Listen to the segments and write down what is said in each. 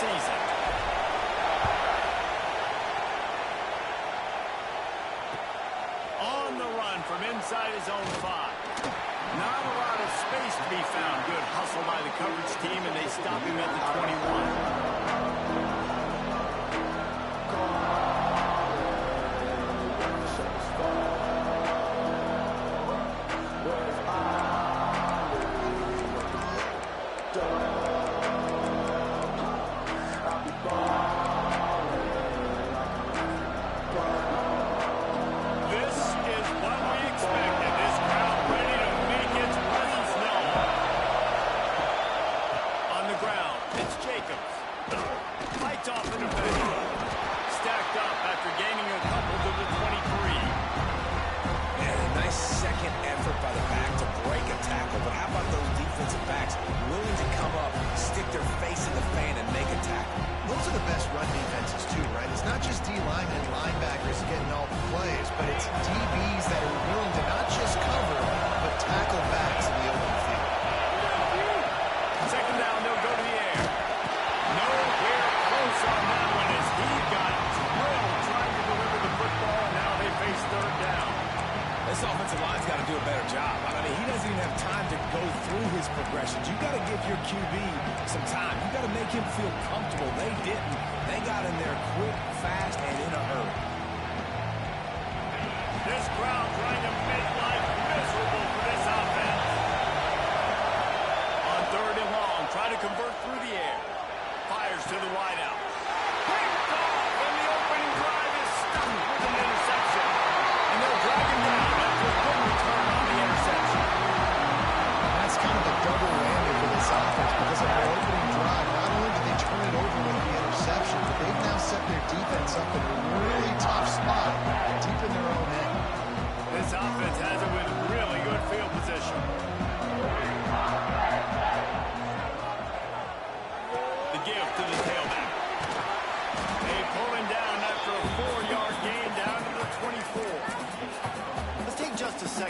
season. On the run from inside his own 5. Not a lot of space to be found. Good hustle by the coverage team, and they stop him at the 21.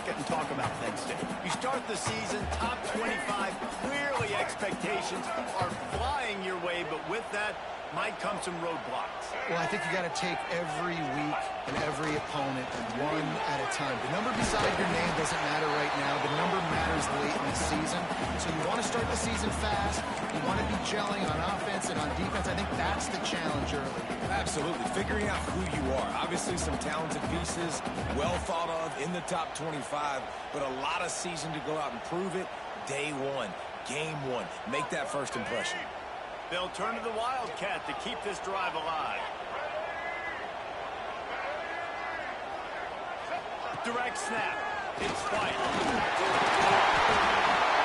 And talk about Penn State. You start the season, top 25, clearly expectations are flying your way, but with that might come some roadblocks. Well, I think you got to take every week and every opponent one at a time. The number beside your name doesn't matter right now. The number matters late in the season. So you want to start the season fast. You want to be gelling on offense and on defense. I think that's the challenge early. Absolutely. Figuring out who you are. Obviously some talented pieces, well thought of in the top 25, but a lot of season to go out and prove it. Day one, game one. Make that first impression. They'll turn to the Wildcat to keep this drive alive. Direct snap. It's White.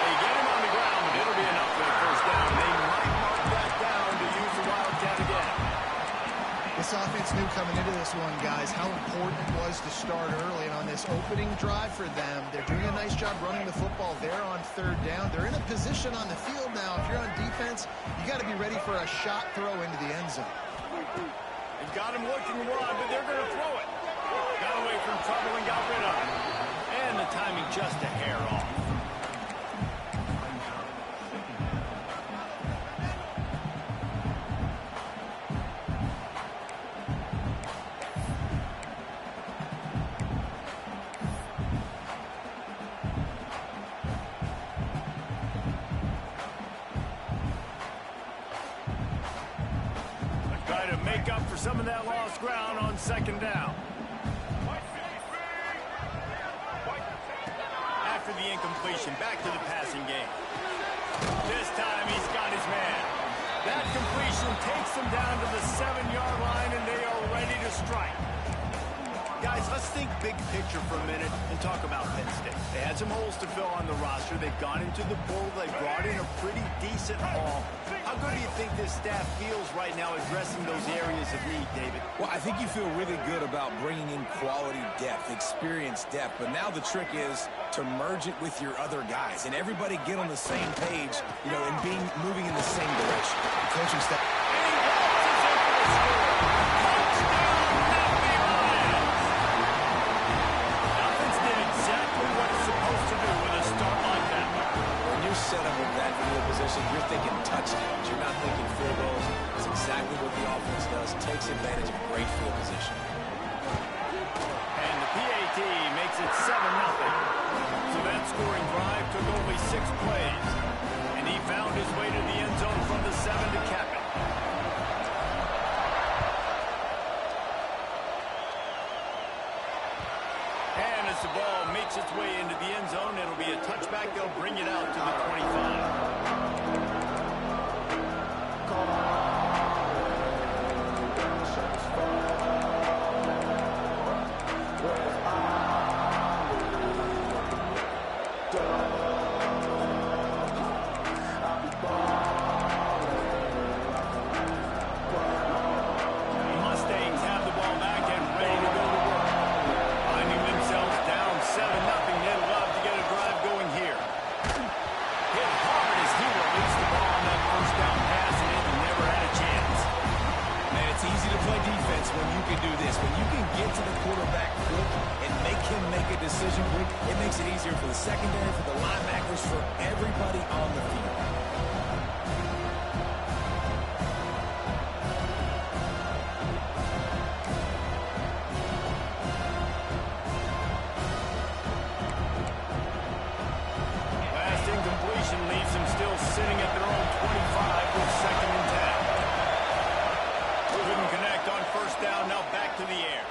They get him on the ground, but it'll be enough for the first down. They might mark that down to use the Wildcat again. This offense knew coming into this one, guys, how important it was to start early. And on this opening drive for them, they're doing a nice job running the football. They're on third down. They're in a position on the field now. If you're on defense, you got to be ready for a shot throw into the end zone. They've got him looking wide, but they're going to throw it. Got away from trouble and got rid of it. And the timing just a hair off. Try to make up for some of that lost ground on second down. After the incompletion, back to the passing game. This time he's got his man. That completion takes them down to the 7-yard line, and they are ready to strike. Guys, let's think big picture for a minute and talk about Penn State. They had some holes to fill on the roster. They've gone into the bowl. They brought in a pretty decent haul. How good do you think this staff feels right now addressing those areas of need, David? Well, I think you feel really good about bringing in quality depth, experience depth. But now the trick is to merge it with your other guys and everybody get on the same page, you know, and moving in the same direction. The coaching staff. Set up with that field position, you're thinking touchdowns. You're not thinking field goals. does, takes advantage of great field position. And the PAT makes it 7-0. So that scoring drive took only 6 plays. And he found his way to the end zone from the 7 to cap it. And as the ball makes its way into the end zone, it'll be a touchback. They'll bring it out to the 25. When you can do this, when you can get to the quarterback quick and make him make a decision quick, it makes it easier for the secondary, for the linebackers, for everybody on the field. Last incompletion leaves them still sitting at their own 25 with 2nd and 10. Couldn't connect on first down, now back to the air.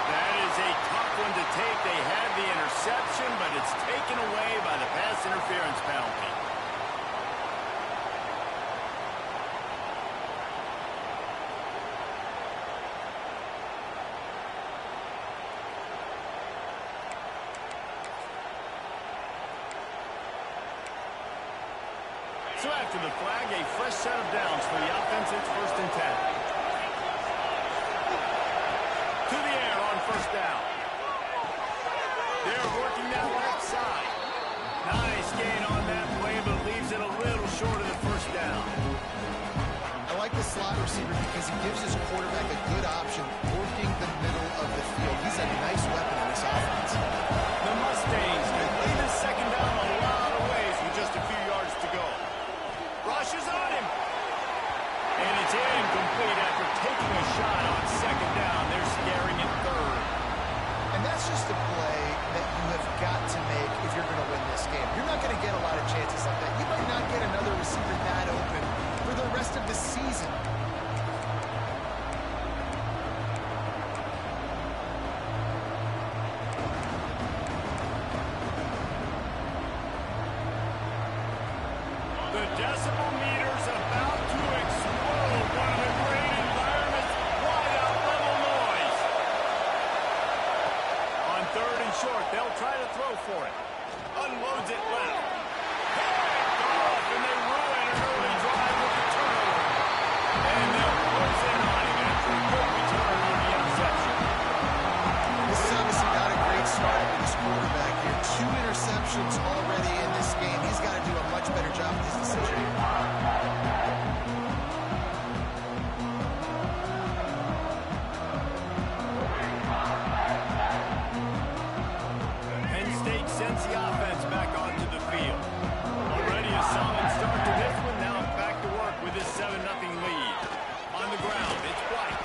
That is a tough one to take. They had the interception, but it's taken away by the pass interference penalty. So after the flag, a fresh set of downs for the offense. It's 1st and 10. To the air on first down. They're working that left side. Nice gain on that play, but leaves it a little short of the first down. I like the slot receiver because he gives his quarterback a good option working the middle of the field. He's a nice weapon in this offense. The Mustangs can play this 2nd down a lot of ways with just a few yards to go. Rushes on him. And it's incomplete after taking a shot on 2nd down. They're scaring it 3rd. And that's just a play that you have got to make if you're going to win this game. You're not going to get a lot of chances like that. You might not get another receiver that open for the rest of the season. The decibel meter's about to explode. One of the great environments, wide out level noise. On 3rd and short, they'll try to throw for it. Unloads it left. Off, and they ruin an early drive with the turnover. And they'll close in on him after a good return on the interception. This is obviously not a great start for this quarterback here. 2 interceptions already in this game. He's got to do a much better job with his decision. Penn State sends the offense back onto the field. Already a solid start to this one. Now back to work with this 7-0 lead. On the ground, it's White.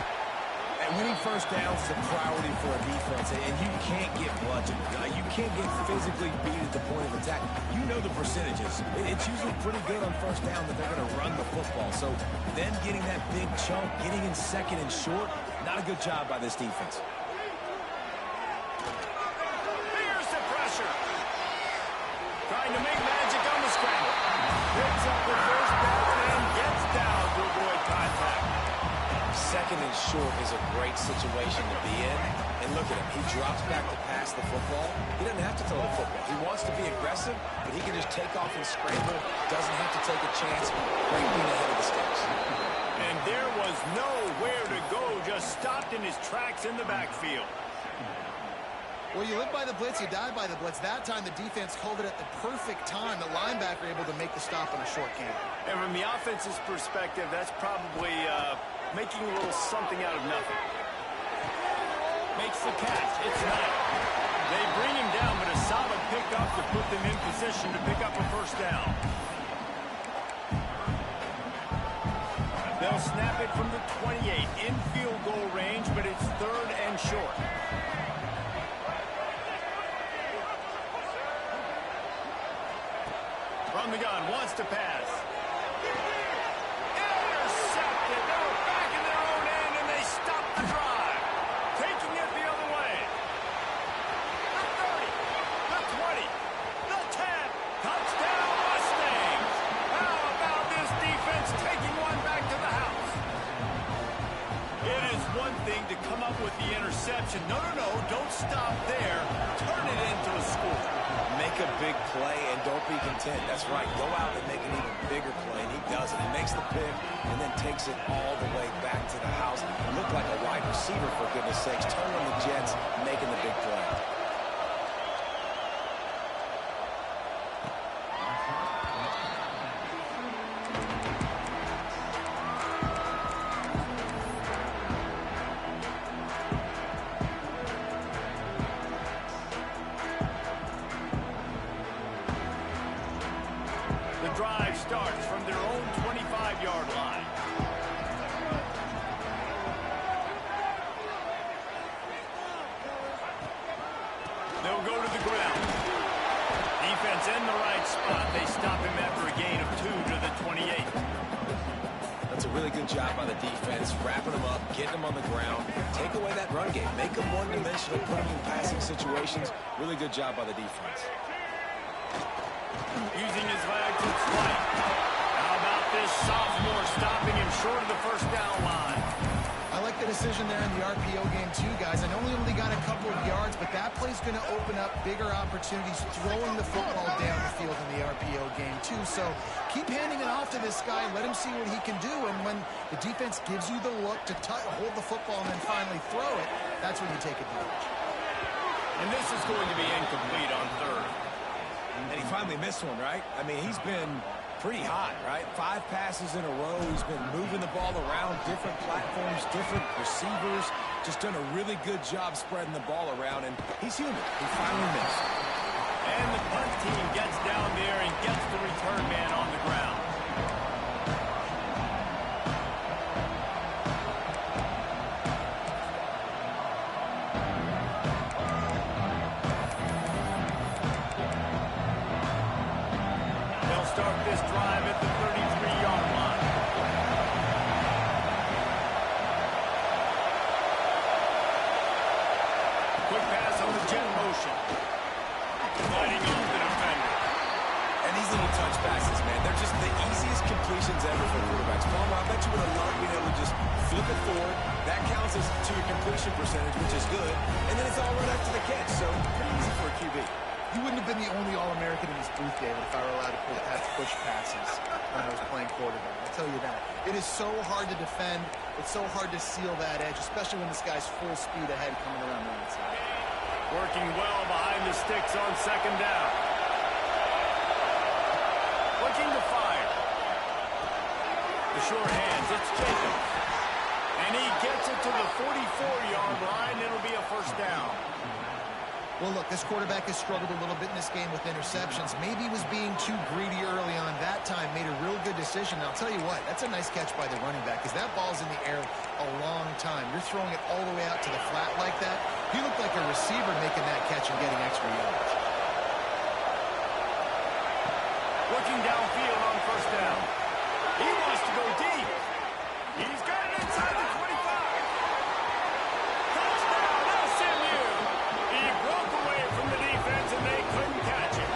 And winning first downs is a priority for a defense, and you can't get bludgeoned. You can't get physically beat at the point of attack. You know the percentages. It's usually pretty good on first down that they're going to run the football. So then getting that big chunk, getting in 2nd and short, not a good job by this defense. Here's the pressure. Trying to make magic on the scramble. Picks up the first down and gets down to avoid contact. 2nd and short is a great situation to be in. And look at him. He drops back to pass the football. He doesn't have to throw the football. He wants to be aggressive, but he can just take off and scramble. Doesn't have to take a chance. Great being ahead of the sticks. And there was nowhere to go. Just stopped in his tracks in the backfield. Well, you live by the blitz, you die by the blitz. That time the defense called it at the perfect time. The linebacker able to make the stop on a short game. And from the offense's perspective, that's probably making a little something out of nothing. Makes the catch. It's not. They bring him down, but a solid pickup to put them in position to pick up a first down. They'll snap it from the 28 in field goal range, but it's 3rd and short. From the gun, wants to pass. Intercepted. They were back in their own end, and they stopped the drive. Taking it the other way. The 30, the 20, the 10. Touchdown, Mustangs. How about this defense taking one back to the house? It is one thing to come up with the interception. No, don't stop there. Turn it into a score. Make a big play and don't be content. That's right. Go out and make an even bigger play, and he does it. He makes the pick and then takes it all the way back to the house. It looked like a wide receiver, for goodness sakes. Turn on the Jets, making the big play. Drive starts from their own 25-yard line. They'll go to the ground. Defense in the right spot. They stop him after a gain of 2 to the 28. That's a really good job by the defense, wrapping them up, getting them on the ground. Take away that run game. Make them one-dimensional, put them in passing situations. Really good job by the defense. Using his legs, it's White. How about this sophomore stopping him short of the first down line? I like the decision there in the RPO game too, guys. I know he only got a couple of yards, but that play's going to open up bigger opportunities throwing the football down the field in the RPO game too. So keep handing it off to this guy. Let him see what he can do. And when the defense gives you the look to hold the football and then finally throw it, that's when you take advantage. And this is going to be incomplete on 3rd. And he finally missed one, right? I mean, he's been pretty hot, right? 5 passes in a row. He's been moving the ball around, different platforms, different receivers. Just done a really good job spreading the ball around, and he's human. He finally missed. And the punt team gets down there and gets the return man on the ground. Start this drive at the 33-yard line. Quick pass on the jet motion. Fighting off the defender. And these little touch passes, man, they're just the easiest completions ever for quarterbacks. Palmer, I bet you would have loved being able to just flip it forward. That counts as to your completion percentage, which is good. And then it's all right up to the catch, so pretty easy for a QB. You wouldn't have been the only All-American in this booth, David, if I were allowed to push passes when I was playing quarterback. I'll tell you that. It is so hard to defend. It's so hard to seal that edge, especially when this guy's full speed ahead coming around the outside. Working well behind the sticks on 2nd down. Looking to fire. The short hands, it's Jacobs. And he gets it to the 44-yard line. It'll be a first down. Well, look, this quarterback has struggled a little bit in this game with interceptions. Maybe he was being too greedy early on. That time made a real good decision. And I'll tell you what, that's a nice catch by the running back because that ball's in the air a long time. You're throwing it all the way out to the flat like that. He looked like a receiver making that catch and getting extra yards. Looking downfield on first down. He wants to go deep. He's got it inside the 25. Touchdown, SMU. He broke away from the defense, and they couldn't catch him.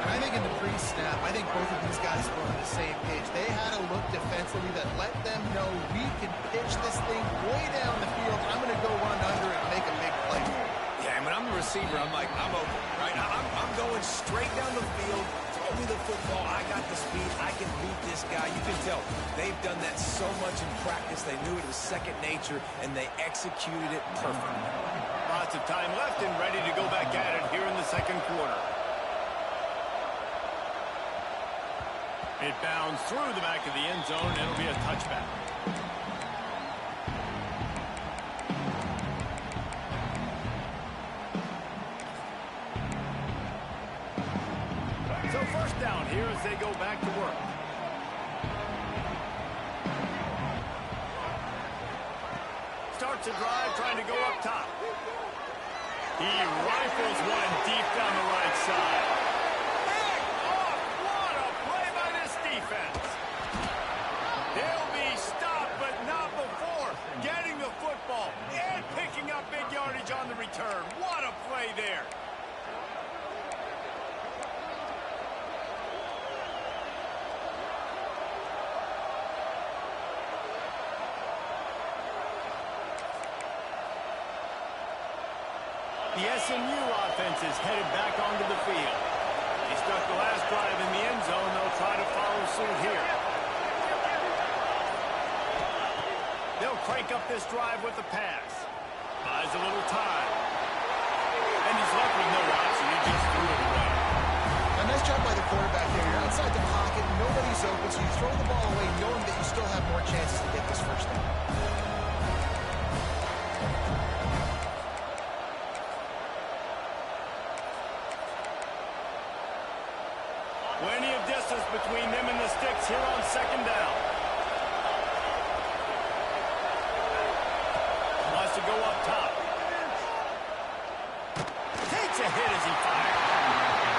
And I think in the pre-snap, I think both of these guys were on the same page. They had a look defensively that let them know we can pitch this thing way down the field. I'm going to go run under it and make a big play. Yeah, and when I'm the receiver, I'm like, I'm open, right? I'm going straight down the field. Throw me the football. I got the speed. I can beat this guy. You can tell they've done that so much in practice. They knew it was second nature, and they executed it perfectly. Lots of time left and ready to go back at it here in the second quarter. It bounds through the back of the end zone, and it'll be a touchback. first down here as they go back to work. Starts a drive trying to go up top. He rifles one deep down the right side. What a play by this defense. They'll be stopped, but not before getting the football and picking up big yardage on the return. What a play there. The SMU offense is headed back onto the field. They struck the last drive in the end zone. They'll try to follow suit here. They'll crank up this drive with the pass. Buys a little time. And he's left with no option. He just threw it away. A nice job by the quarterback there. You're outside the pocket. Nobody's open, so you throw the ball away knowing that you still have more chances to get this first down. Plenty of distance between them and the sticks here on second down. Wants to go up top. Takes a hit as he fired.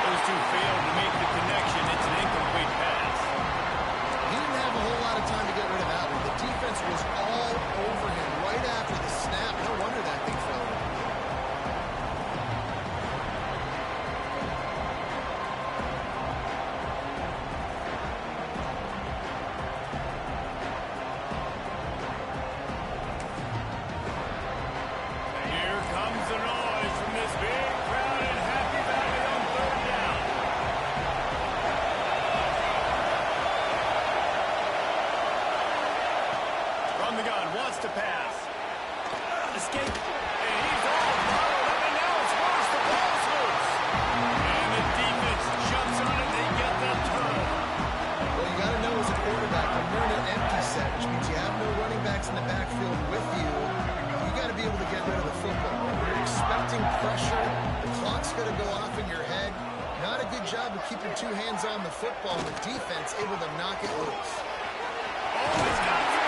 Those two failed to make the connection. It's an incomplete pass. He didn't have a whole lot of time to get rid of that one. The defense was all over him right after the snap. No wonder that thing fell over. To pass. Escape. And he's all bottled up, and now it's worse. The ball's loose. And the defense jumps on it. They get the turnover. Well, you got to know as a quarterback, when you're in an empty set, which means you have no running backs in the backfield with you, you got to be able to get rid of the football. You're expecting pressure. The clock's going to go off in your head. Not a good job of keeping two hands on the football. The defense able to knock it loose. Oh, he's got it.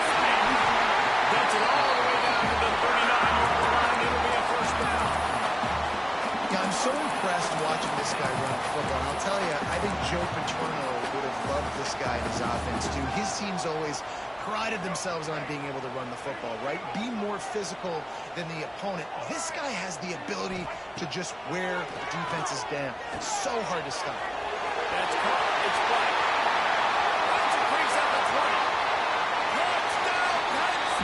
Gets it all the way down to the 39-yard line. It'll be a first down. Yeah, I'm so impressed watching this guy run football. And I'll tell you, I think Joe Paterno would have loved this guy in his offense, too. His teams always prided themselves on being able to run the football, right? Be more physical than the opponent. This guy has the ability to just wear defenses down. It's so hard to stop. That's caught. It's flat. Runs it, brings up the 20.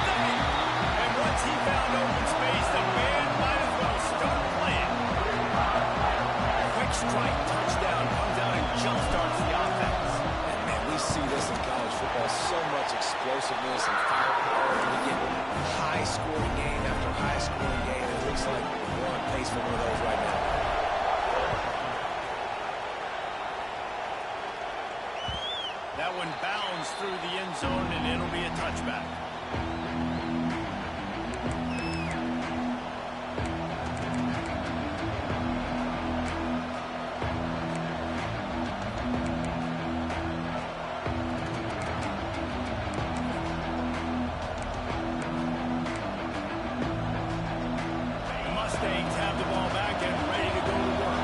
And once he found open space, the man might as well start playing. Quick strike, touchdown, comes out and jump-starts the offense. And man, we see this in college football, so much explosiveness and firepower. We get high-scoring game after high-scoring game. It looks like we're on pace for one of those right now. That one bounds through the end zone, and it'll be a touchback. Mustangs have the ball back and ready to go to work.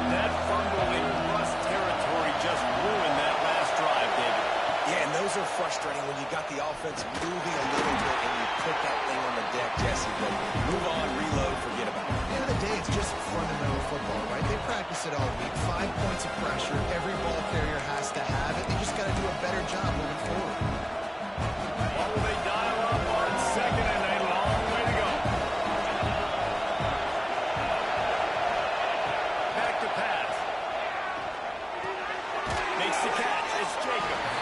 That fumble in Russ territory just ruined that last drive, David. Yeah, and those are frustrating when you got the offense moving a little bit and you put that thing on the deck, Jesse. But move on, reload, forget about it. At the end of the day, it's just fundamental football, right? They practice it all week. 5 points of pressure. Every ball carrier has to have it. They just got to do a better job moving forward. What will they dial up on second and a long way to go? Back to pass. Makes the catch. It's Jacobs.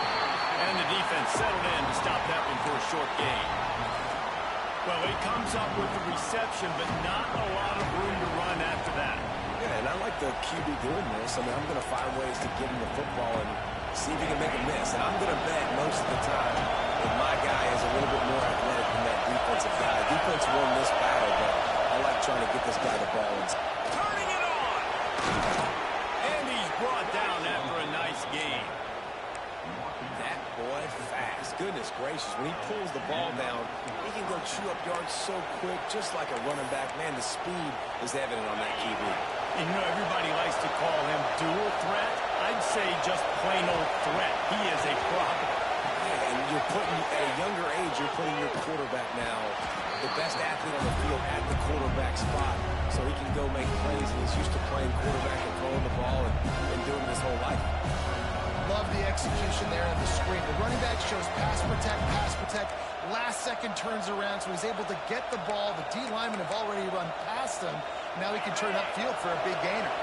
And the defense settled in to stop that one for a short gain. Well, he comes up with the reception, but not a lot of room to run after that. Yeah, and I like the QB doing this. I mean, I'm going to find ways to give him the football and see if he can make a miss. And I'm going to bet most of the time that my guy is a little bit more athletic than that defensive guy. Defense won this battle, but I like trying to get this guy the ball. Turning it on! And he's brought down after a nice and fast. Goodness gracious, when he pulls the ball down, he can go chew up yards so quick, just like a running back. Man, the speed is evident on that QB. And you know, everybody likes to call him dual threat. I'd say just plain old threat. He is a problem. Yeah, and you're putting, at a younger age, you're putting your quarterback now, the best athlete on the field at the quarterback spot, so he can go make plays, and he's used to playing quarterback and throwing the ball and doing it his whole life. Love the execution there on the screen. The running back shows pass protect. Last second turns around, so he's able to get the ball. The D linemen have already run past him. Now he can turn upfield for a big gainer.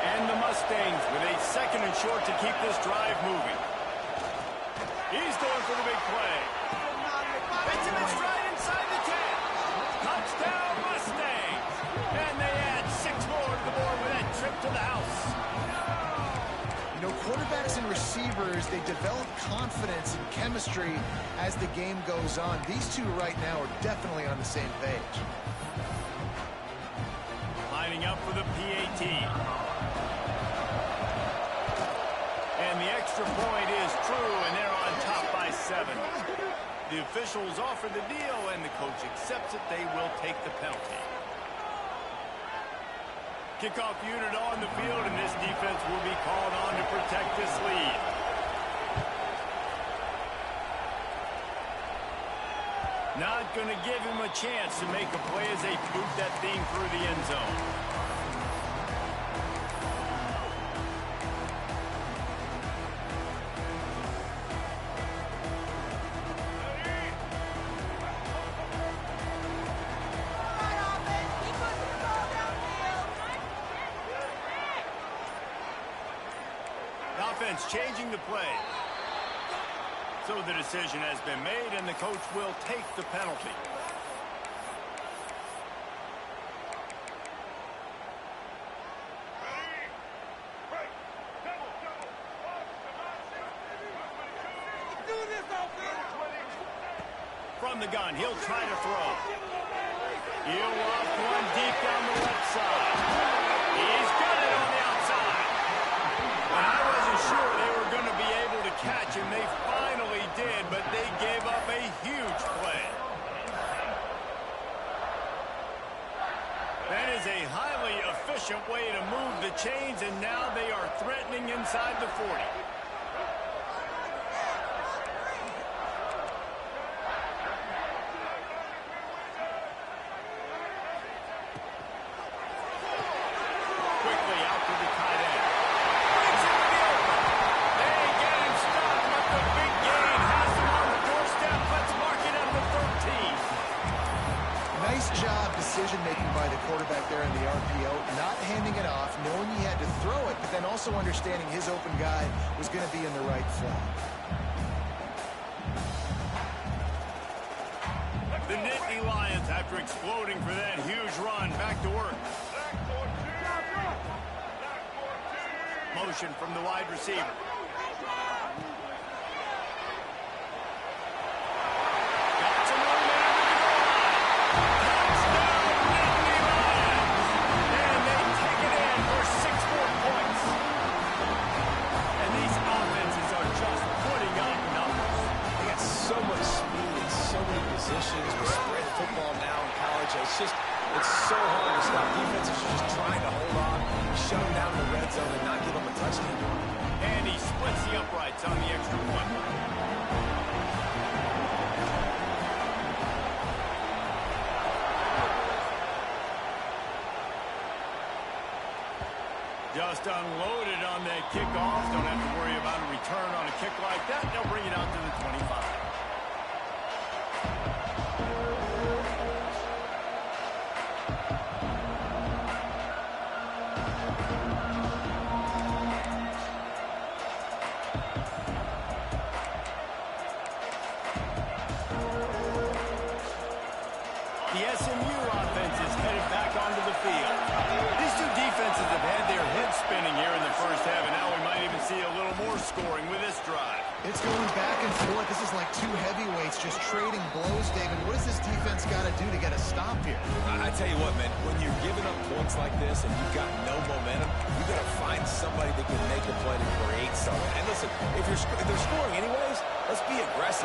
And the Mustangs with a 2nd and short to keep this drive moving. He's going for the big play. It's him straight inside the 10. Touchdown Mustangs. And they add 6 more to the board with that trip to the house. You know, quarterbacks and receivers, they develop confidence and chemistry as the game goes on. These two right now are definitely on the same page. Lining up for the PAT. And the extra point is true, and they're on top by 7. The officials offer the deal, and the coach accepts it. They will take the penalty. Kickoff unit on the field, and this defense will be called on to protect this lead. Not going to give him a chance to make a play as they boot that thing through the end zone. Offense changing the play. So the decision has been made, and the coach will take the penalty. From the gun, he'll try to throw. He'll walk one deep down the left side. He's got it on the outside. When I wasn't sure they were going to be able to catch him, they finally did, but they gave up a huge play. That is a highly efficient way to move the chains, and now they are threatening inside the 40. Decision-making by the quarterback there in the RPO, not handing it off, knowing he had to throw it, but then also understanding his open guy was going to be in the right flat. The Nittany Lions, after exploding for that huge run, back to work. Motion from the wide receiver. It's so hard to stop. Defenses are just trying to hold on, shut them down in the red zone, and not give them a touchdown. And he splits the uprights on the extra point. Just unloaded on that kickoff. Don't have to worry about a return on a kick like that. They'll bring it out to the 25. The SMU offense is headed back onto the field. These two defenses have had their heads spinning here in the first half, and now we might even see a little more scoring with this drive. It's going back and forth. This is like two heavyweights just trading blows, David. What does this defense got to do to get a stop here? I tell you what, man, when you're giving up points like this and you've got no momentum, you got to find somebody that can make a play to create something. And listen, if they're scoring anyways, let's be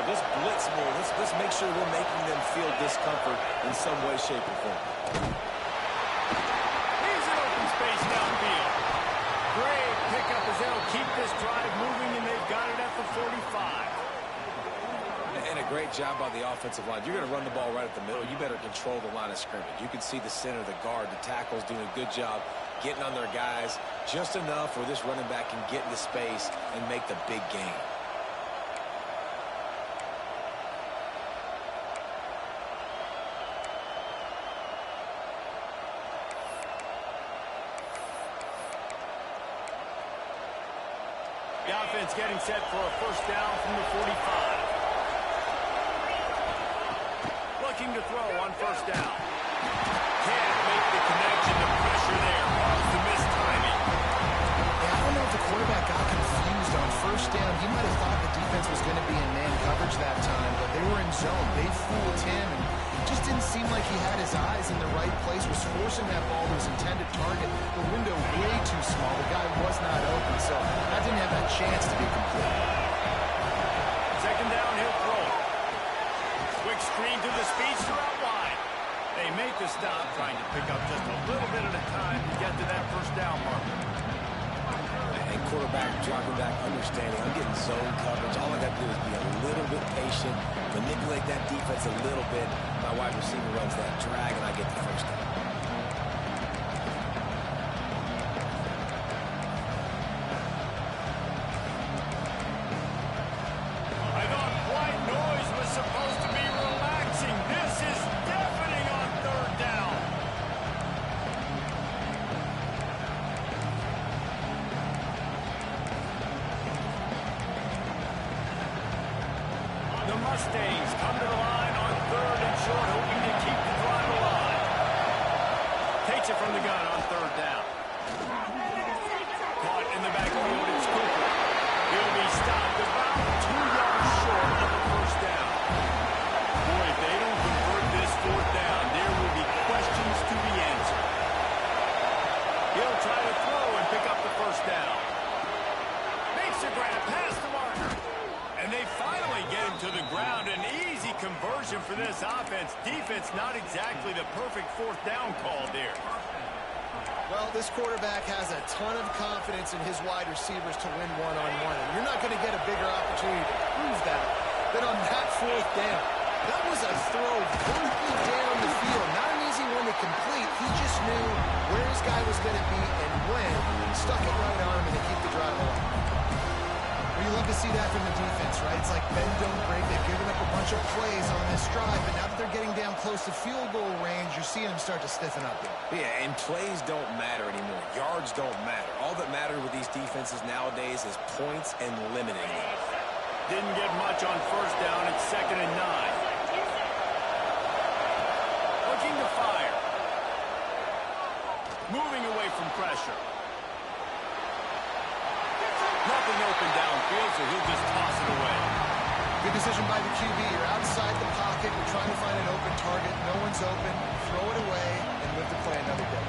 pressure. Let's blitz more. Let's make sure we're making them feel discomfort in some way, shape, or form. Here's an open space downfield. Great pickup as they'll keep this drive moving, and they've got it at the 45. And a great job by the offensive line. You're going to run the ball right at the middle. You better control the line of scrimmage. You can see the center, the guard, the tackles doing a good job getting on their guys just enough where this running back can get into space and make the big gain. The offense getting set for a first down from the 45. Looking to throw on first down. Can't make the connection. The pressure there caused the missed timing. Yeah, I don't know if the quarterback got confused on first down. He might have thought the defense was going to be in man coverage that time, but they were in zone. They fooled him, and it just didn't seem like he had his eyes in the right place, was forcing that ball to his intended target. The window way too small. The guy was not open, so that didn't have that chance to be complete. Second down, he'll throw it. Quick screen to the speedster out wide. They make the stop, trying to pick up just a little bit at a time to get to that first down marker. And quarterback dropping back, understanding I'm getting zone coverage. All I got to do is be a little bit patient, manipulate that defense a little bit. My wide receiver runs that drag, and I get the first down. I thought white noise was supposed to be relaxing. This is deafening on third down. The Mustangs come to the line on third and short, hoping to keep the drive alive. Takes it from the gun on third down. Caught in the backfield, it's Cooper. He'll be stopped about 2 yards short of the first down. Boy, if they don't convert this fourth down, there will be questions to be answered. He'll try to throw and pick up the first down. Makes the grab past the marker. And they finally get him to the ground. An easy conversion for this offense. Defense not exactly the perfect fourth down call there. Well, this quarterback has a ton of confidence in his wide receivers to win one-on-one. And you're not going to get a bigger opportunity to prove that than on that fourth down. That was a throw vertically down the field. Not an easy one to complete. He just knew where his guy was going to be and when. Stuck it right on him and to keep the drive alive. Well, you love to see that from the defense, right? It's like bend, don't break. They've given up a bunch of plays on this drive, but now that they're getting down close to field goal range, you're seeing them start to stiffen up there. Yeah, and plays don't matter anymore. Yards don't matter. All that matters with these defenses nowadays is points and limiting them. Didn't get much on first down. It's 2nd and 9. Looking to fire. Moving away from pressure. Nothing open downfield, so he'll just toss it away. Good decision by the QB. You're outside the pocket. You're trying to find an open target. No one's open. Throw it away and live to play another day.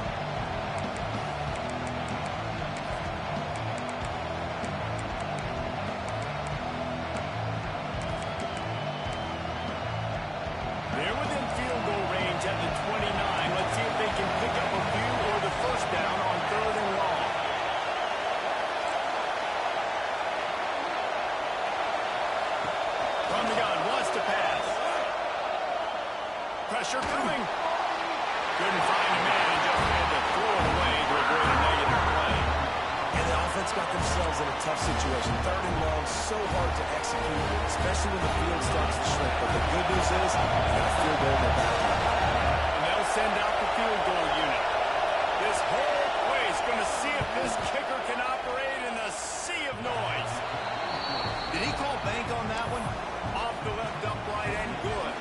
They're within field goal range at the 29. Let's see if they can pick up a few or the first down on third and long. From the gun, wants to pass. Pressure coming. Couldn't find a man and just had to throw it away to avoid a negative play. And the offense got themselves in a tough situation. Third and long, so hard to execute, especially when the field starts to shrink. But the good news is, they got a field goal in the back. And they'll send out the field goal unit. This whole place going to see if this kicker can operate in a sea of noise. Did he call bank on that one? Off the left upright and good.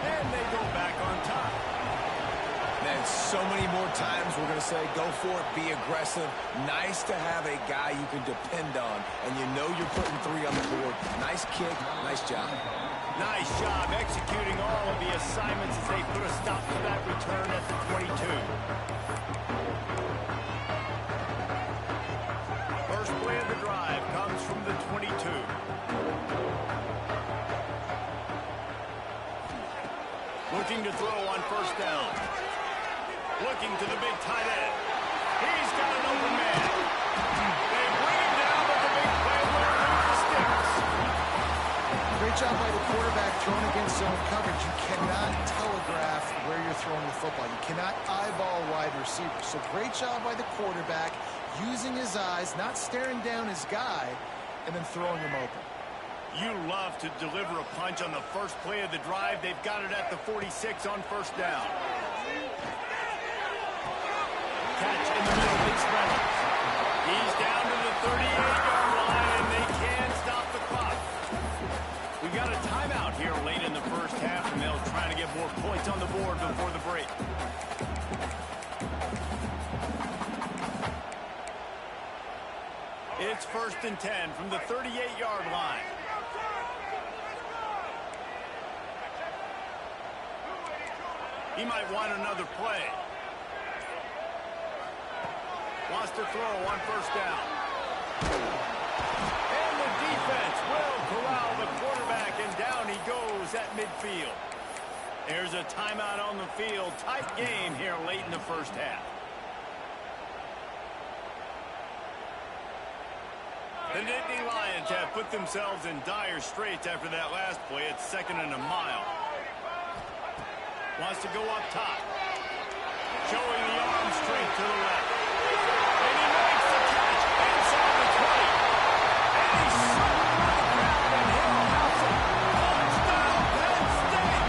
And they go back on top. Man, so many more times we're going to say, go for it, be aggressive. Nice to have a guy you can depend on, and you know you're putting 3 on the board. Nice kick, nice job. Nice job executing all of the assignments as they put a stop to that return at the 22. First play of the drive comes from the 22. Looking to throw on first down. Looking to the big tight end. He's got an open man. They bring him down, but the big play will lose the sticks. Great job by the quarterback throwing against zone coverage. You cannot telegraph where you're throwing the football. You cannot eyeball wide receivers. So great job by the quarterback using his eyes, not staring down his guy, and then throwing him open. You love to deliver a punch on the first play of the drive. They've got it at the 46 on first down. Catch in the middle, it's Reynolds. He's down to the 38-yard line, and they can't stop the clock. We got a timeout here late in the first half, and they'll try to get more points on the board before the break. It's 1st and 10 from the 38-yard line. He might want another play. Wants to throw on first down. And the defense will corral the quarterback, and down he goes at midfield. There's a timeout on the field. Tight game here late in the first half. The Nittany Lions have put themselves in dire straits after that last play. It's 2nd and a mile. Wants to go up top. Showing the arm straight to the left. And he makes the catch inside the 20. And he's circling the crowd, and he'll have some touchdown, Penn State.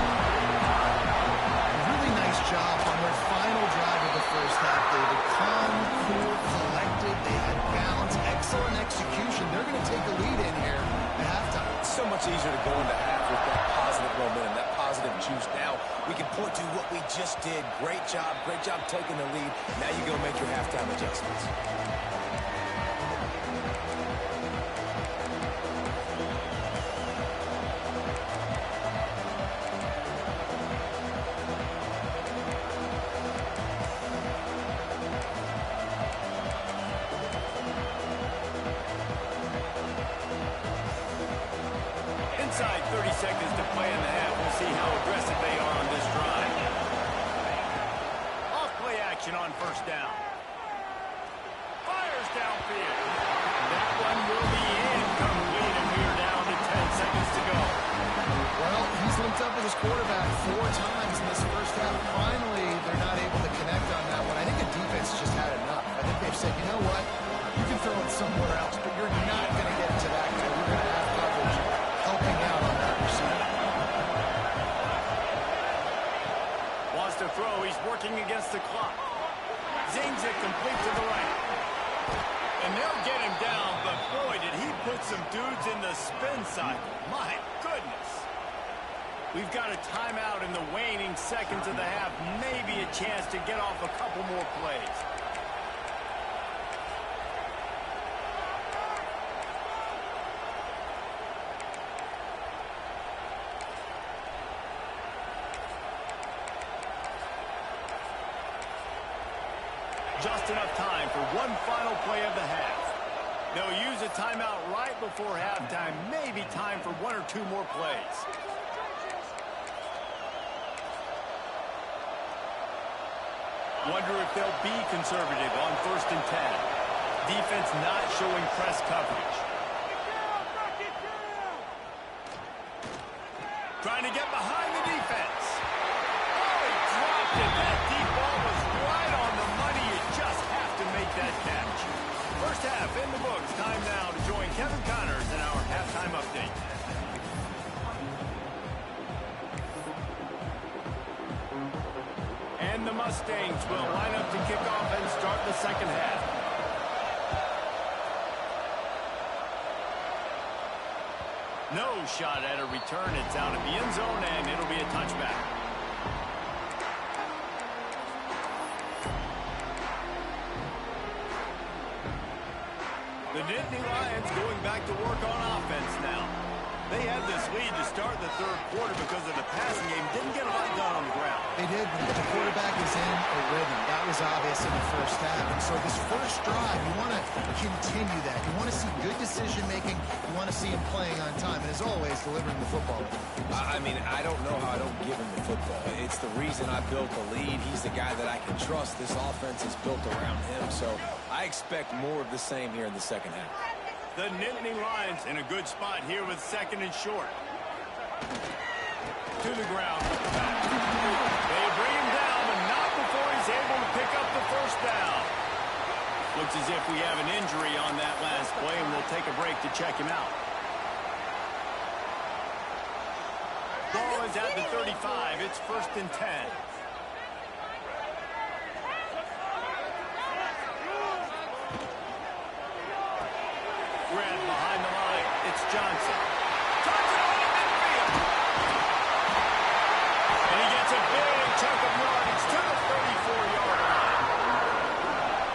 Really nice job on their final drive of the first half, David. Calm, cool, collected. They had balance, excellent execution. They're going to take a lead in here at halftime. It's so much easier to go into half with that positive momentum, that positive juice. Now we can point to what we just did. Great job taking the lead. Now you go make your halftime adjustments. Inside 30 seconds to play in the half. We'll see how aggressive they are on this drive. Off play action on first down. Fires downfield. That one will be incomplete, and we are down to 10 seconds to go. Well, he's linked up with his quarterback 4 times in this first half. Finally, they're not able to connect on that one. I think the defense just had enough. I think they've said, you know what? You can throw it somewhere else, but you're not going to get it to that guy. We're going to have coverage helping out on that receiver. Wants to throw. He's working against the clock. Zings it complete to the right. And they'll get him down, but boy, did he put some dudes in the spin cycle. My goodness. We've got a timeout in the waning seconds of the half. Maybe a chance to get off a couple more plays. Just enough time for one final play of the half. They'll use a timeout right before halftime. Maybe time for 1 or 2 more plays. Wonder if they'll be conservative on 1st and 10. Defense not showing press coverage. Trying to get behind the defense. Oh, he dropped it. That deep ball was right on the money. You just have to make that catch. First half in the books. Time now to join Kevin Connors in our halftime update. And the Mustangs will line up to kick off and start the second half. No shot at a return. It's out of the end zone, and it'll be a touchback. The Nittany Lions going back to work on offense now. They had this lead to start the third quarter because of the passing game. Didn't get a lot done on the ground. They did, but the quarterback is in a rhythm. That was obvious in the first half. And so this first drive, you want to continue that. You want to see good decision-making. You want to see him playing on time. And as always, delivering the football. I mean, I don't know how I don't give him the football. It's the reason I built the lead. He's the guy that I can trust. This offense is built around him. So I expect more of the same here in the second half. The Nittany Lions in a good spot here with second and short. To the ground. They bring him down, but not before he's able to pick up the first down. Looks as if we have an injury on that last play, and we'll take a break to check him out. Ball is at the 35. It's 1st and 10. Grab behind the line. It's Johnson. Johnson on the midfield. And he gets a big chunk of yardage to the 34-yard line.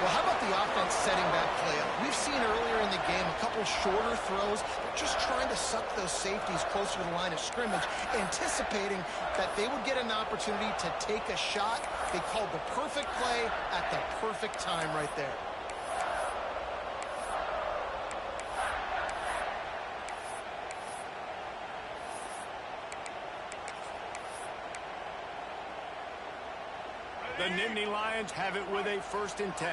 Well, how about the offense setting that play up? We've seen earlier in the game a couple shorter throws. They're just trying to suck those safeties closer to the line of scrimmage, anticipating that they would get an opportunity to take a shot. They called the perfect play at the perfect time right there. The Nittany Lions have it with a 1st and 10.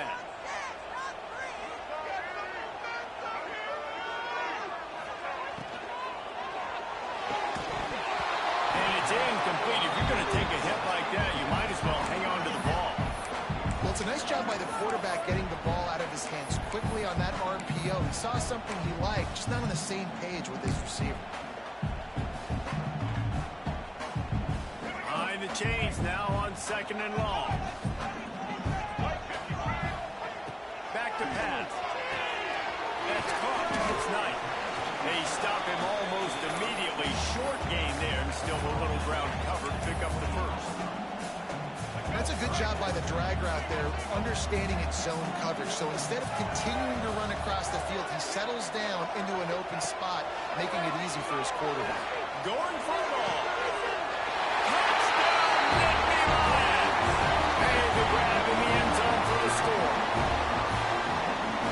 And it's incomplete. If you're going to take a hit like that, you might as well hang on to the ball. Well, it's a nice job by the quarterback getting the ball out of his hands quickly on that RPO. He saw something he liked, just not on the same page with his receiver. Behind the chains now on 2nd and long. Back to pass. That's caught. It's Knight. They stop him almost immediately. Short gain there, and still a little ground covered. Pick up the first. That's a good job by the drag route there, understanding its zone coverage. So instead of continuing to run across the field, he settles down into an open spot, making it easy for his quarterback. Going for the ball. Touchdown, Nittany Lions. Hey, the grab in the end zone for the score.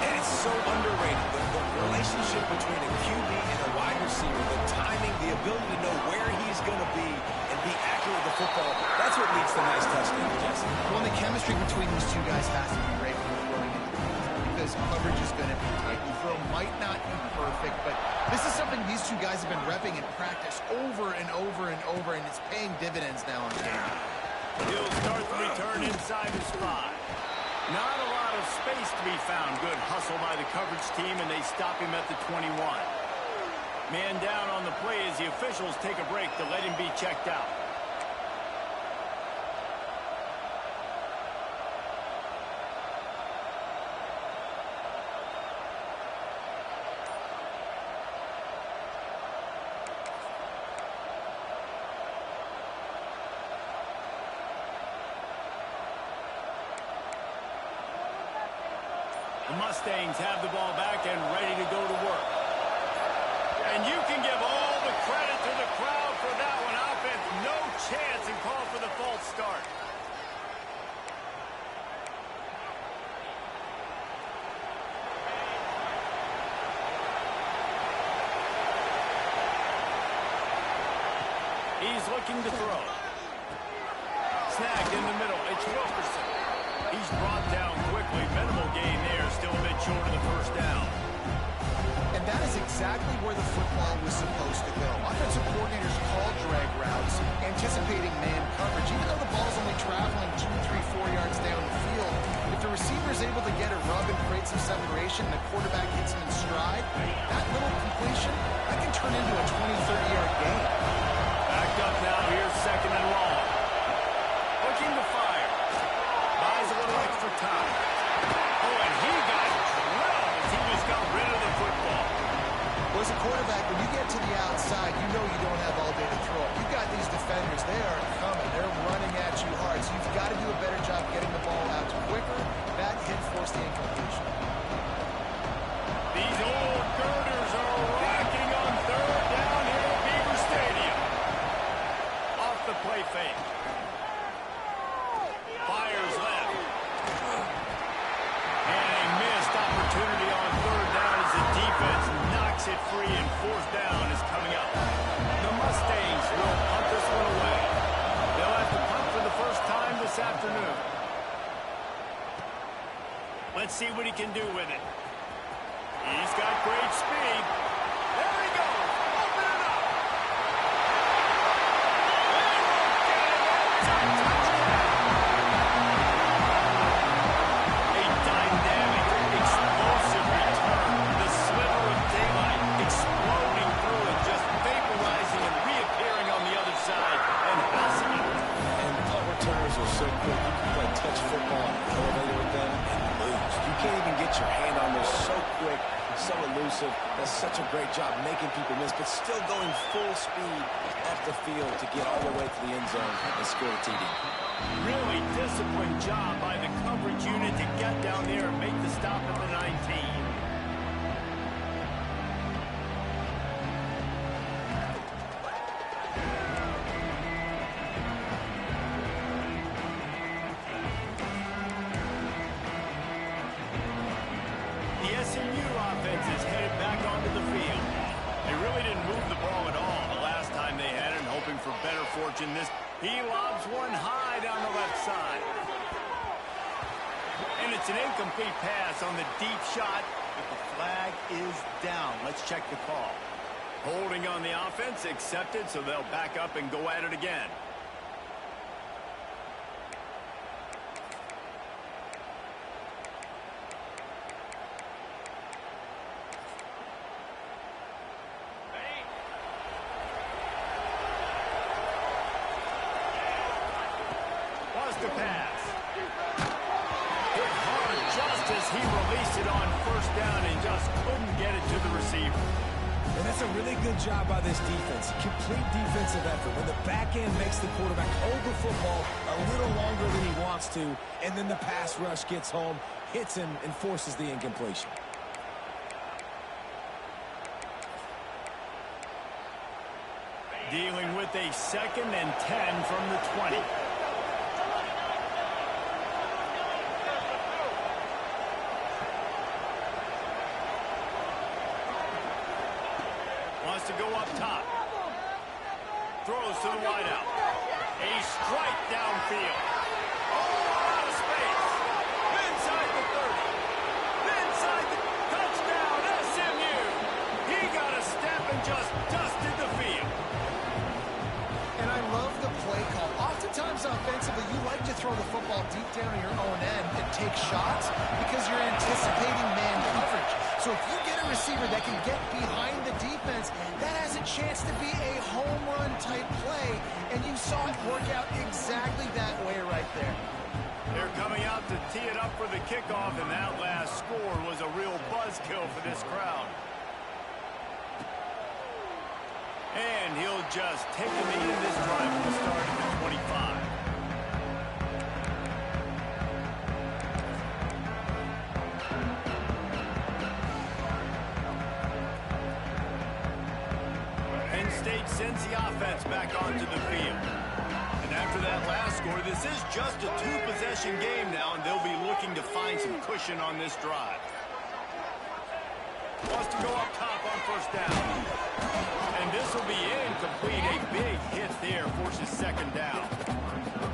And it's so underrated. The relationship between a QB and a wide receiver, the timing, the ability to know where he's going to be and be accurate with the football, that's what leads to nice touchdowns, Jesse. Well, the chemistry between these two guys has to be great when they're throwing into the field because coverage is going to be tight. The throw might not be perfect, but this is something these two guys have been repping in practice over and over and over, and it's paying dividends now on game. He'll start the return inside his 5. Not a lot of space to be found. Good hustle by the coverage team, and they stop him at the 21. Man down on the play as the officials take a break to let him be checked out. The Mustangs have the ball back and ready to go to work. And you can give all the credit to the crowd for that one. Offense, no chance, and call for the false start. He's looking to throw. Snagged in the middle. It's Wilkerson. He's brought down quickly. Minimal gain there. Still a bit short of the first down. And that is exactly where the football was supposed to go. Offensive coordinators call drag routes, anticipating man coverage. Even though the ball's only traveling 2, 3, 4 yards down the field, if the receiver's able to get a rub and create some separation, and the quarterback hits him in stride, that little completion, that can turn into a 20, 30-yard gain. Backed up now. Here's 2nd and long. Looking to fire. Buys a little extra time. Oh, and he got drilled as he just got rid of the football. Well, as a quarterback, when you get to the outside, you know you don't have all day to throw it. You've got these defenders. They are coming. They're running at you hard. So you've got to do a better job getting the ball out quicker. That hit forced the incompletion. These old girders are rocking on 3rd down here at Beaver Stadium. Off the play fake. Fires left. And a missed opportunity on with it. He's got great speed. There he goes. Open it up. They won't get him. It's a touchdown. A dynamic, explosive return. The sliver of daylight exploding through it, just vaporizing and reappearing on the other side and housing it. And punt returners are so quick. You can play touch football on an elevator with them and lose. You can't even get your hand on those so quick, so elusive. Does such a great job making people miss, but still going full speed up the field to get all the way to the end zone and score a TD. Really disciplined job by the coverage unit to get down there and make the stop at the 19. The SMU offense is headed back onto the field. They really didn't move the ball at all the last time they had it, hoping for better fortune. He lobs one high down the left side. And it's an incomplete pass on the deep shot, but the flag is down. Let's check the call. Holding on the offense, accepted, so they'll back up and go at it again. The pass. Hit hard just as he released it on first down and just couldn't get it to the receiver. And that's a really good job by this defense. Complete defensive effort. When the back end makes the quarterback hold the football a little longer than he wants to, and then the pass rush gets home, hits him, and forces the incompletion. Dealing with a 2nd and 10 from the 20. Wants to go up top. Throws to the wideout. A strike downfield. Oh, out of space. Inside the 30. Inside the touchdown, SMU. He got a step and just dusted the field. And I love the play call. Oftentimes offensively, you like to throw the football deep down your own end and take shots because you're anticipating man coverage. So if you get a receiver that can get behind the defense, that has a chance to be a home run type play, and you saw it work out exactly that way right there. They're coming out to tee it up for the kickoff, and that last score was a real buzzkill for this crowd. And he'll just take the lead in this drive from the start at the 25. Penn State sends the offense back onto the field. And after that last score, this is just a two-possession game now, and they'll be looking to find some cushion on this drive. Wants to go up top on first down. And this will be incomplete. A big hit there forces 2nd down.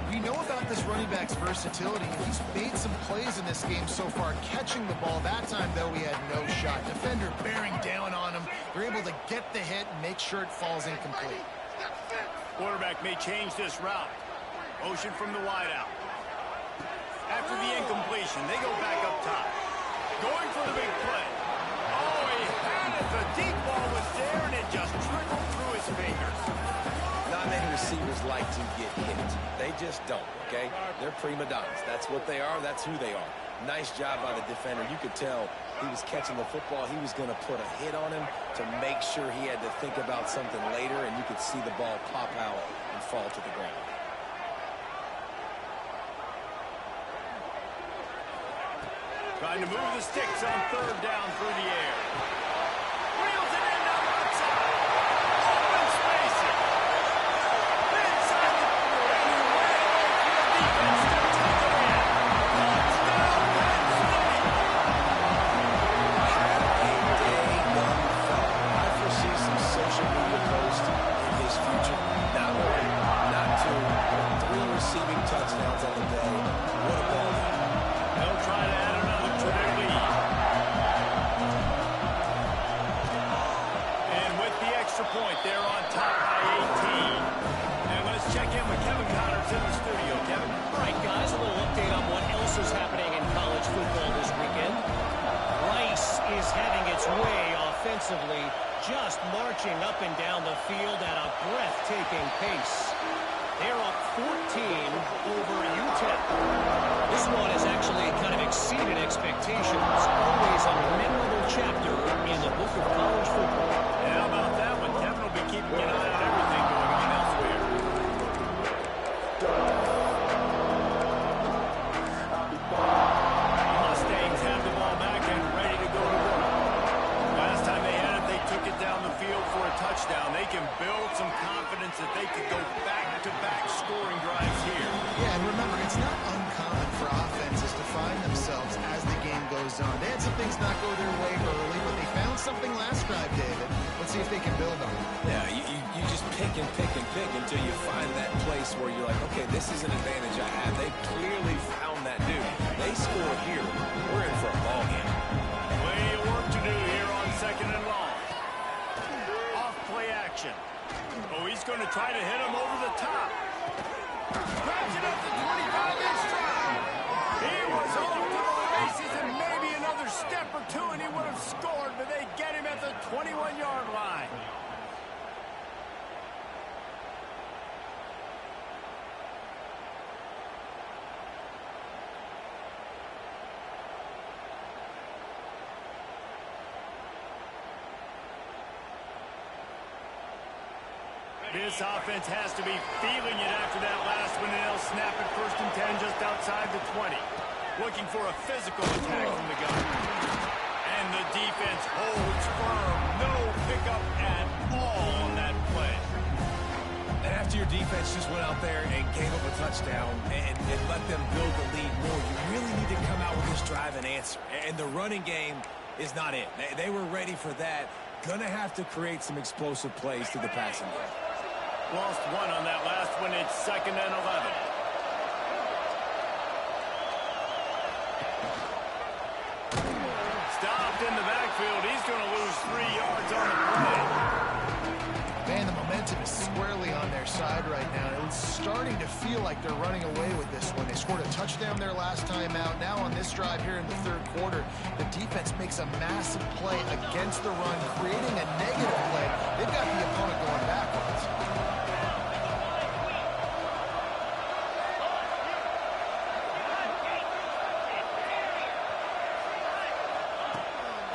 We know about this running back's versatility. He's made some plays in this game so far, catching the ball. That time, though, he had no shot. Defender bearing down on him. They're able to get the hit and make sure it falls incomplete. Quarterback may change this route. Motion from the wideout. After the incompletion, they go back up top. Going for the big play. Oh, he had it. The deep ball was there, and it just trickled through his fingers. Not many receivers like to get hit. They just don't, okay? They're prima donnas. That's what they are. That's who they are. Nice job by the defender. You could tell he was catching the football. He was going to put a hit on him to make sure he had to think about something later, and you could see the ball pop out and fall to the ground. Trying to move the sticks on 3rd down through the air. Reels it in down the right side. Open spacing. Inside the 40. And he ran away from the defense to tuck it in. Touchdown, Penn State. Had a day young fella. I foresee some social media posts in his future. Not one, not two, but 3 receiving touchdowns on the day. What a ball game. They'll try to add another to their lead. way offensively, just marching up and down the field at a breathtaking pace. They're up 14 over UTEP. This one has actually kind of exceeded expectations. Always a memorable chapter in the book of college football. And how about that one? Kevin will be keeping an eye on everything going on elsewhere. Mustangs have the ball back and ready to go to work. Last time they had it, they took it down the field for a touchdown. They can build some confidence that they could go back-to-back scoring drives here. Yeah, and remember, it's not uncommon for offenses to find themselves as the game goes on. They had some things not go their way early, but they found something last drive, David. Let's see if they can build on it. Yeah, you just pick and pick and pick until you find that place where you're like, okay, this is an advantage I have. They clearly found that dude. They scored here. We're in for a ball game. Plenty of work to do here on 2nd and long. Off play action. Oh, he's going to try to hit him over the top. Grabs it up the 25-inch stride. He was off to the races and maybe another step or two and he would have scored, but they get him at the 21-yard line. This offense has to be feeling it after that last one, and they'll snap it 1st and 10 just outside the 20. Looking for a physical attack from the gun. And the defense holds firm. No pickup at all on that play. And after your defense just went out there and gave up a touchdown and let them build the lead more, you really need to come out with this drive and answer. And the running game is not it. They were ready for that. Gonna have to create some explosive plays through the passing game. Lost one on that last one. It's 2nd and 11. Stopped in the backfield. He's going to lose 3 yards on the play. Man, the momentum is squarely on their side right now. It's starting to feel like they're running away with this one. They scored a touchdown their last time out. Now on this drive here in the 3rd quarter, the defense makes a massive play against the run, creating a negative play. They've got the opponent going backwards.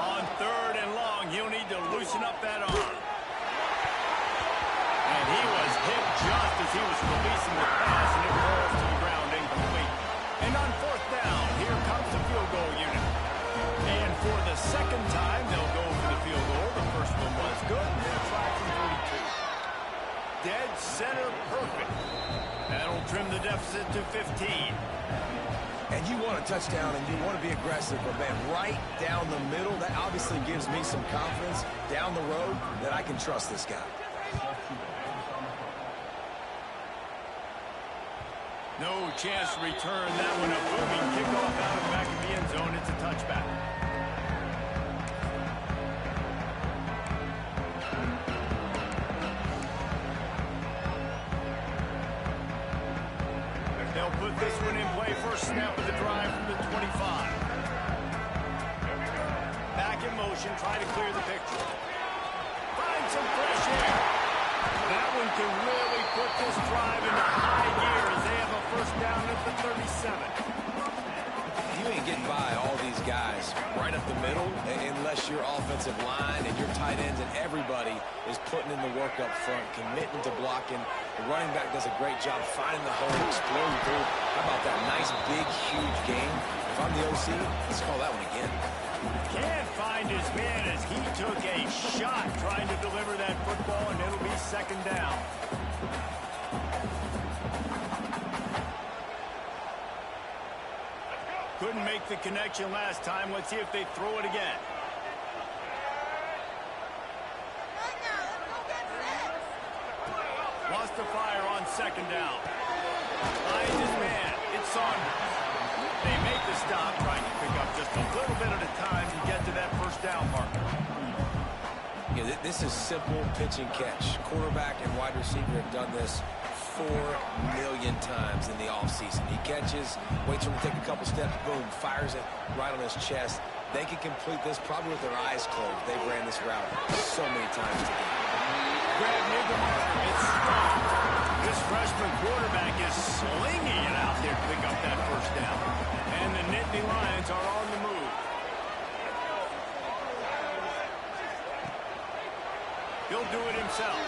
On 3rd and long, he'll need to loosen up that arm. And he was hit just as he was releasing the pass, and it rolls to the ground incomplete. And on 4th down, here comes the field goal unit. And for the 2nd time, they'll go for the field goal. The first one was good. They'll try from 42. Dead center perfect. That'll trim the deficit to 15. And you want a touchdown and you want to be aggressive, but man, right down the middle, that obviously gives me some confidence down the road that I can trust this guy. No chance to return that one. A booming kickoff out of the back of the end zone. It's a touchback. They'll put this one in play. First snap of the drive from the 25. Back in motion, try to clear the picture. Find some fresh air. That one can really put this drive into high gear as they have a first down at the 37. You ain't getting by all these guys right up the middle unless your offensive line and your tight ends and everybody is putting in the work up front, committing to blocking. The running back does a great job finding the hole, exploding through. How about that nice, big, huge game? If I'm the OC, let's call that one again. Can't find his man as he took a shot trying to deliver that football, and it'll be 2nd down. Couldn't make the connection last time. Let's see if they throw it again. Lost the fire on 2nd down. Finds his man. It's Saunders. They make the stop, trying to pick up just a little bit at a time to get to that first down marker. Yeah, this is simple pitch and catch. Quarterback and wide receiver have done this 4 million times in the offseason. He catches, waits for him to take a couple steps, boom, fires it right on his chest. They can complete this probably with their eyes closed. They've ran this route so many times today. Grab near the marker. It's strong. This freshman quarterback is slinging it out there to pick up that first down. And the Nittany Lions are on the move. He'll do it himself.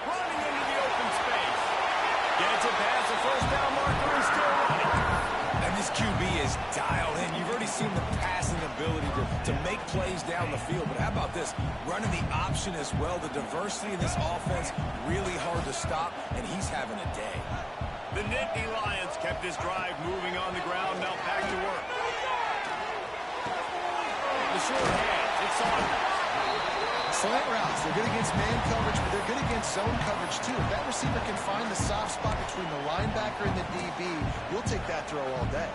Running into the open space. Gets it past the first down marker and still running. And this QB is dialed in. You've already seen the passing ability to make plays down the field. But how about this? Running the option as well. The diversity in this offense, really hard to stop, and he's having a day. The Nittany Lions kept this drive moving on the ground. Now back to work. The short hands. It's on. Slant routes, they're good against man coverage, but they're good against zone coverage too. If that receiver can find the soft spot between the linebacker and the DB, you'll take that throw all day.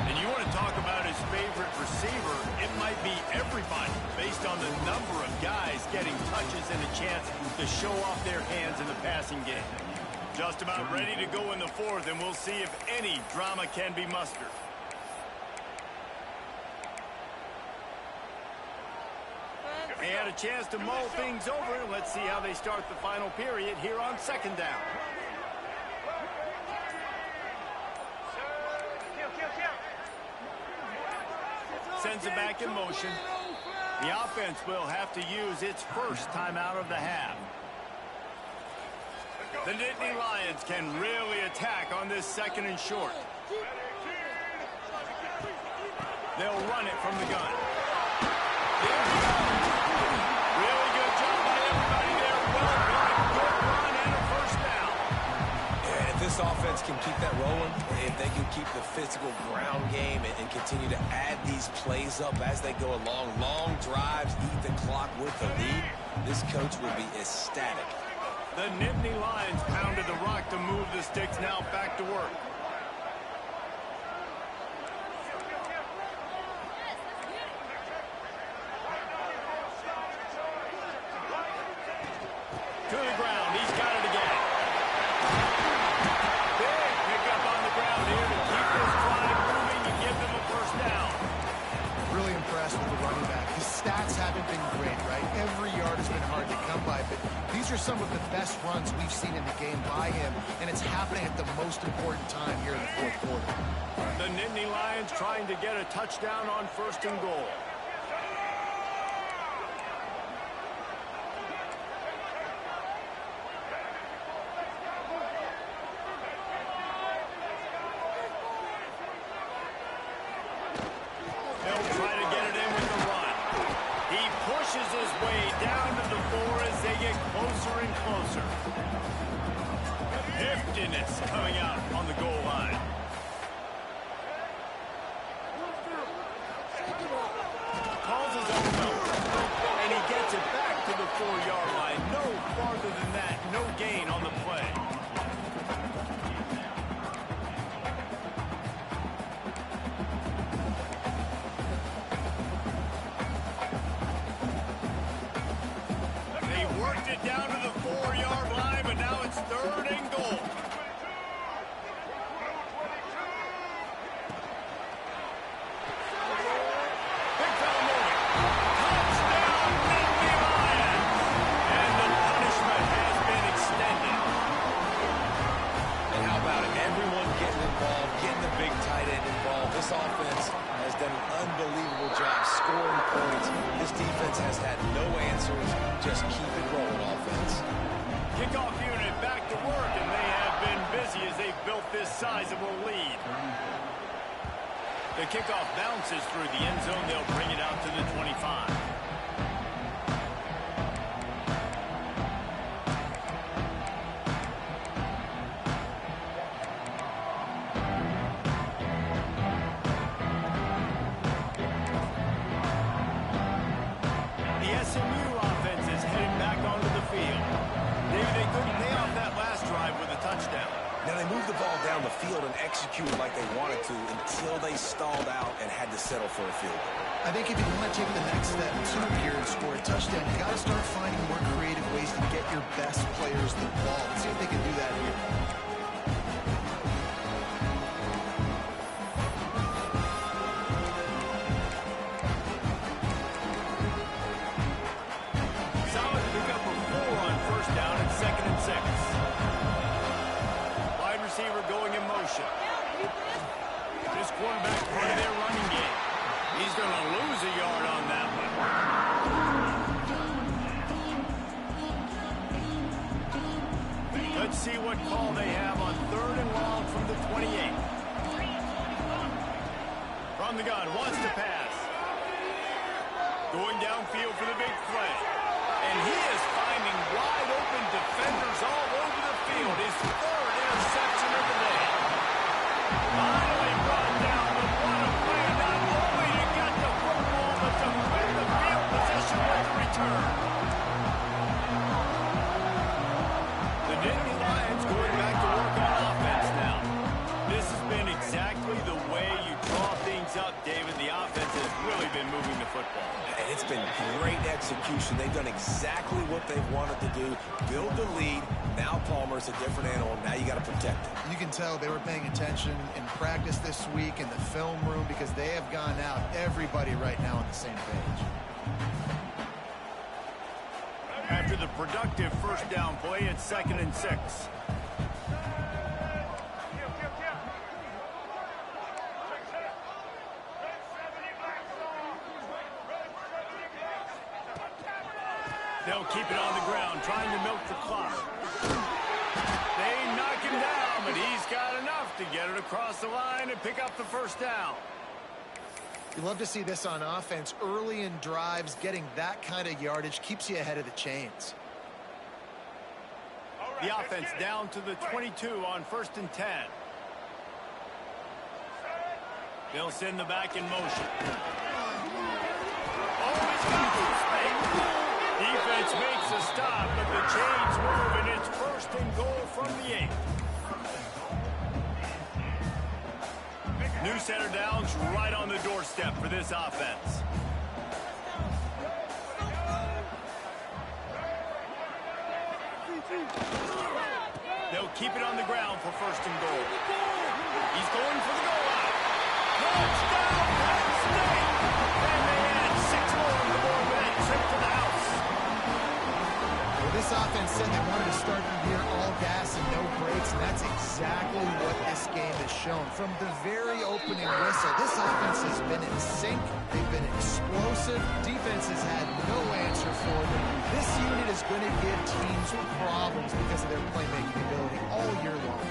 And you want to talk about his favorite receiver, it might be everybody based on the number of guys getting touches and a chance to show off their hands in the passing game. Just about ready to go in the fourth, and we'll see if any drama can be mustered. They had a chance to mull things over. Let's see how they start the final period here on second down. Sends it back in motion. The offense will have to use its first timeout of the half. The Nittany Lions can really attack on this second and short. They'll run it from the gun. Really good job by everybody there. Well done. Good run and a first down. And if this offense can keep that rolling, if they can keep the physical ground game and continue to add these plays up as they go along, long drives, eat the clock with the lead, this coach would be ecstatic. The Nittany Lions pounded the rock to move the sticks. Now back to work. To the ground. He's got it again. Big pickup on the ground here to keep this drive moving and give them a first down. Really impressed with the running back. His stats haven't been great, right? Every yard has been hard to come by, but these are some of the best runs we've seen in the game by him, and it's happening at the most important time here in the fourth quarter. The Nittany Lions trying to get a touchdown on first and goal. They'll try to get it in with the run. He pushes his way down to the 4 as they get closer and closer. Heftiness coming out on the goal line. Calls his own number, and he gets it back to the 4-yard line. No farther than that, no gain on the play. They worked it down to the 4-yard line, but now it's third and goal. Big fella moving. Touchdown, Nittany Lions. And the punishment has been extended. And how about it? Everyone getting involved, getting the big tight end involved. This offense has done an unbelievable job scoring points. This defense has had no answers. Just keep it rolling, offense. Kickoff unit back to work, and they have been busy as they've built this sizable lead. The kickoff bounces through the end zone. They'll bring it out to the 25. The SMU offense is heading back onto the field. Maybe they couldn't pay off that last drive with a touchdown. Now, they moved the ball down the field and executed like they wanted to until they stalled out and had to settle for a field goal. I think if you want to take the next step too here and score a touchdown, you got to start finding more creative ways to get your best players the ball. Let's see if they can do that here. Solid pickup of 4 on first down and 2nd and 6. Wide receiver going in motion. This quarterback part of their running game. He's going to lose a yard on that one. Let's see what call they have on 3rd and long from the 28. From the gun, wants to pass. Going downfield for the big play. And he is finding wide open defenders all over the field. His 3rd interception of the day. Finally brought down, but what a play, not only to get the football, but to win the field position with the return. The Nittany Lions going back to work on offense now. This has been exactly the way you draw things up, David. The offense has really been moving the football. And it's been great execution. They've done exactly what they've wanted to do. Build the lead. Now Palmer's a different animal. Now you got to protect him. You can tell they were paying attention in practice this week in the film room because they have gone out, everybody right now on the same page. After the productive first down play, it's 2nd and 6. They'll keep it on the ground, trying to milk the clock. They knock him down, but he's got enough to get it across the line and pick up the first down. You love to see this on offense. Early in drives, getting that kind of yardage keeps you ahead of the chains. The offense down to the 22 on 1st and 10. They'll send the back in motion. Oh, he's got some space. Defense makes a stop, but the chains move, and it's 1st and goal from the 8. New center downs right on the doorstep for this offense. They'll keep it on the ground for 1st and goal. He's going for the goal line. Touchdown, Penn State! And they add 6 more on the board with that trip to the house. Well, this offense said they wanted to start the year all gas and no brakes, and that's exactly what this game has shown. From the very opening whistle, this offense has been in sync. They've been explosive. Defense has had no answer for them. This unit is going to give teams problems because of their playmaking ability all year long.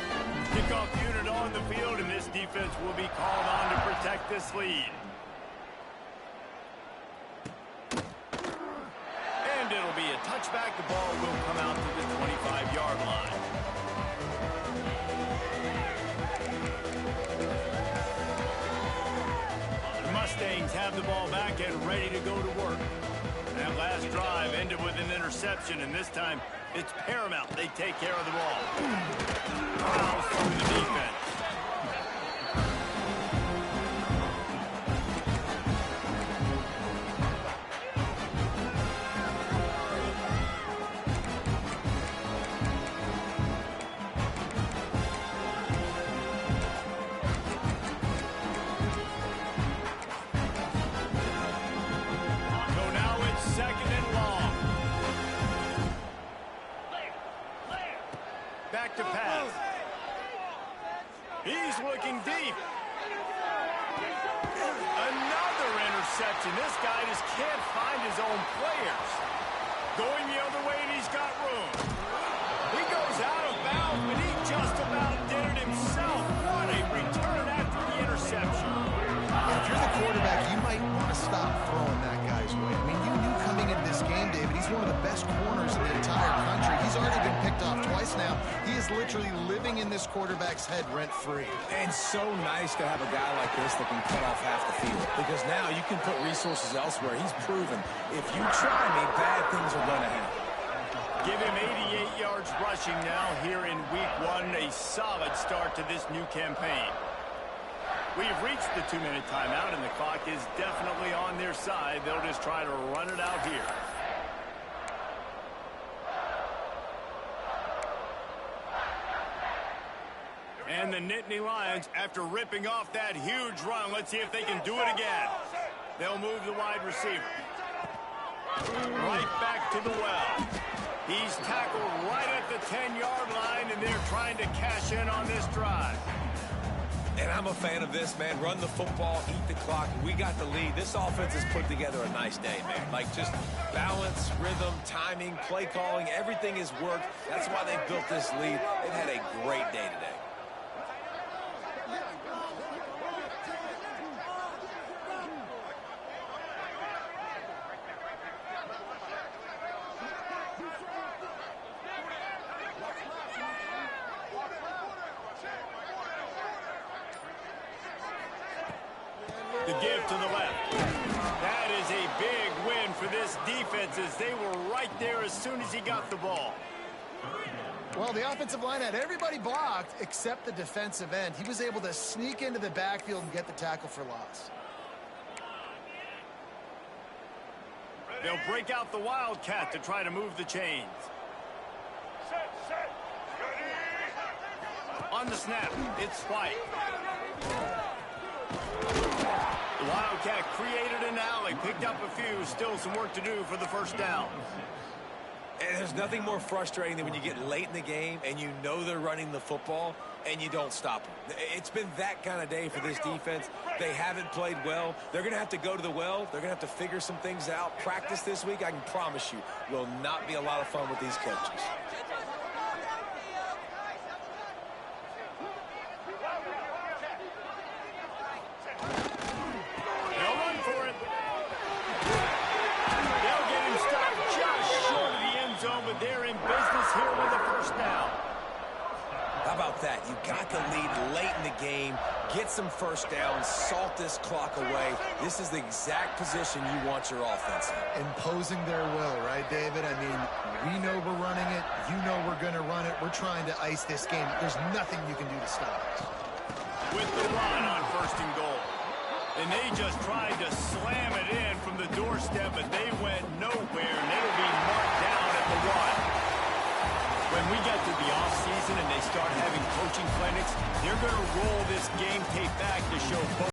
Kickoff unit on the field, and this defense will be called on to protect this lead. And it'll be a touchback. The ball will come out to the 25-yard line. The Mustangs have the ball back and ready to go to work. That last drive ended with an interception, and this time it's paramount they take care of the ball. Fouls through the defense. Back to pass. He's looking deep. Another interception. This guy just can't find his own players. Going the other way, and he's got room. He goes out of bounds, but he just about did it himself. What a return after the interception. If you're the quarterback, you might want to stop throwing that guy's way. I mean, you knew coming into this game, David, he's one of the best corners in the entire country. He's already been picked off twice now. He is literally living in this quarterback's head rent-free. And so nice to have a guy like this that can cut off half the field. Because now you can put resources elsewhere. He's proven, if you try me, bad things are going to happen. Give him 88 yards rushing now here in week 1. A solid start to this new campaign. We've reached the 2-minute timeout, and the clock is definitely on their side. They'll just try to run it out here. And the Nittany Lions, after ripping off that huge run, let's see if they can do it again. They'll move the wide receiver. Right back to the well. He's tackled right at the 10-yard line, and they're trying to cash in on this drive. And I'm a fan of this, man. Run the football, eat the clock. We got the lead. This offense has put together a nice day, man. Like, just balance, rhythm, timing, play calling, everything has worked. That's why they built this lead. They've had a great day today. The give to the left. That is a big win for this defense as they were right there as soon as he got the ball. Well, the offensive line had everybody blocked except the defensive end. He was able to sneak into the backfield and get the tackle for loss. They'll break out the Wildcat to try to move the chains. On the snap, it's Spike. The Wildcat created an alley, picked up a few, still some work to do for the first down. And there's nothing more frustrating than when you get late in the game and you know they're running the football and you don't stop them. It's been that kind of day for this defense. They haven't played well. They're going to have to go to the well. They're going to have to figure some things out. Practice this week, I can promise you, will not be a lot of fun with these coaches. But they're in business here with a first down. How about that? You got the lead late in the game. Get some first downs. Salt this clock away. This is the exact position you want your offense in. Imposing their will, right, David? I mean, we know we're running it. You know we're going to run it. We're trying to ice this game. There's nothing you can do to stop us. With the run on 1st and goal. And they just tried to slam it in from the doorstep, but they went nowhere, and it'll be marked down at the 1. When we get to the offseason and they start having coaching clinics, they're going to roll this game tape back to show both.